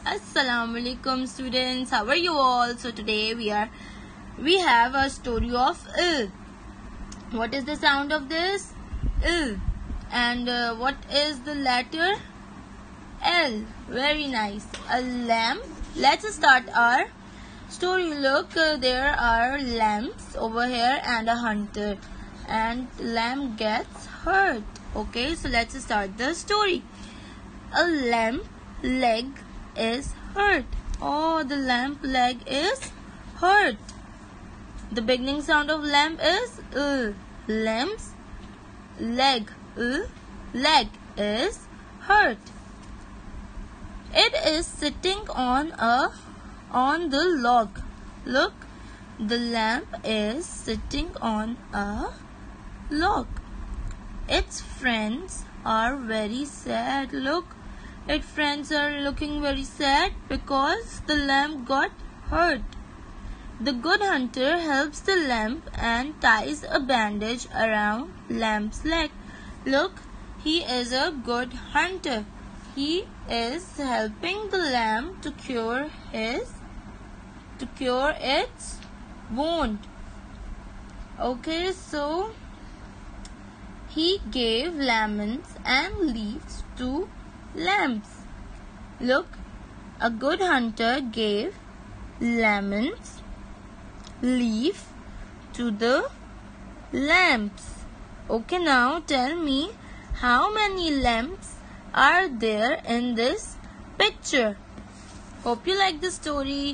Assalamualaikum students, how are you all? So today we have a story of L. What is the sound of this? L. And what is the letter? L. Very nice. A lamp. Let's start our story. Look, there are lamps over here and a hunter, and lamp gets hurt. Okay, so let's start the story. A lamp leg is hurt. Oh, the lamp leg is hurt. The beginning sound of lamp is Lamp's leg. Leg is hurt. It is sitting on the log. Look, the lamp is sitting on a log. Its friends are very sad. Look, its friends are looking very sad because the lamp got hurt. The good hunter helps the lamp and ties a bandage around lamp's leg. Look, he is a good hunter. He is helping the lamp to cure its wound. Okay, so he gave lemons and leaves to lamps. Look, a good hunter gave lemons, leaf to the lamps. Okay, now tell me, how many lamps are there in this picture? Hope you like the story.